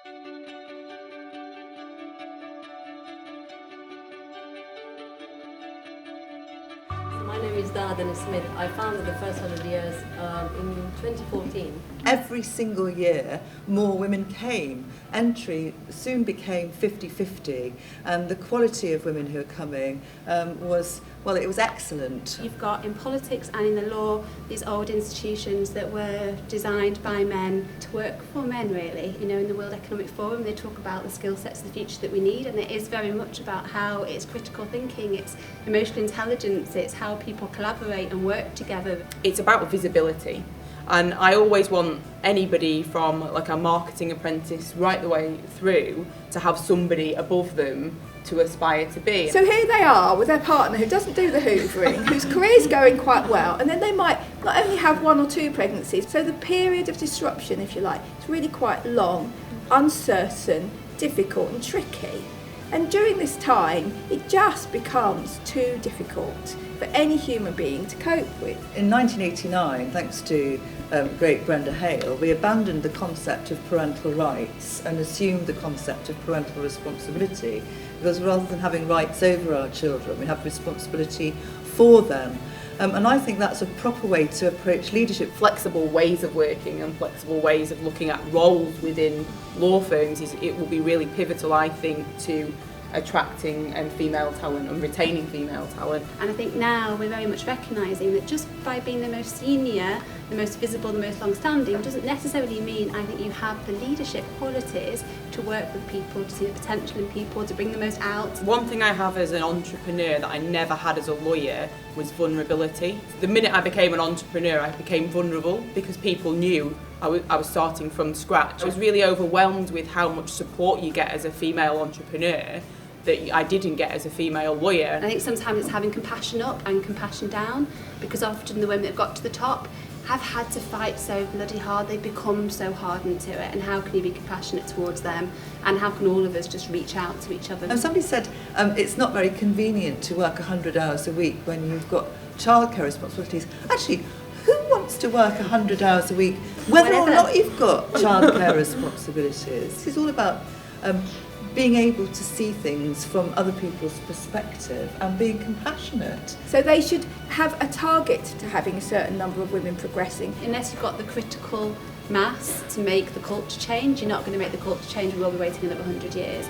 My name is Denis-Smith. I founded the First 100 Years in 2014. Every single year, more women came. Entry soon became 50-50, and the quality of women who are coming was excellent. You've got in politics and in the law these old institutions that were designed by men to work for men, really. You know, in the World Economic Forum they talk about the skill sets of the future that we need, and it is very much about how it's critical thinking, it's emotional intelligence, it's how people collaborate and work together. It's about visibility, and I always want anybody from like a marketing apprentice right the way through to have somebody above them to aspire to be. So here they are with their partner who doesn't do the hoovering, whose career's going quite well, and then they might not only have 1 or 2 pregnancies, so the period of disruption, if you like, is really quite long, uncertain, difficult and tricky. And during this time, it just becomes too difficult for any human being to cope with. In 1989, thanks to great Brenda Hale, we abandoned the concept of parental rights and assumed the concept of parental responsibility, because rather than having rights over our children, we have responsibility for them. And I think that's a proper way to approach leadership. Flexible ways of working and flexible ways of looking at roles within law firms it will be really pivotal, I think, to attracting female talent and retaining female talent. And I think now we're very much recognising that just by being the most senior, the most visible, the most long-standing doesn't necessarily mean, I think, you have the leadership qualities to work with people, to see the potential in people, to bring the most out. One thing I have as an entrepreneur that I never had as a lawyer was vulnerability. The minute I became an entrepreneur, I became vulnerable because people knew I was starting from scratch. I was really overwhelmed with how much support you get as a female entrepreneur that I didn't get as a female lawyer. I think sometimes it's having compassion up and compassion down, because often the women that have got to the top have had to fight so bloody hard, they've become so hardened to it, and how can you be compassionate towards them, and how can all of us just reach out to each other? And somebody said it's not very convenient to work 100 hours a week when you've got childcare responsibilities. Actually, who wants to work 100 hours a week whether or not you've got childcare responsibilities? This is all about being able to see things from other people's perspective and being compassionate. So they should have a target to having a certain number of women progressing. Unless you've got the critical mass to make the culture change, you're not going to make the culture change. We'll be waiting another 100 years.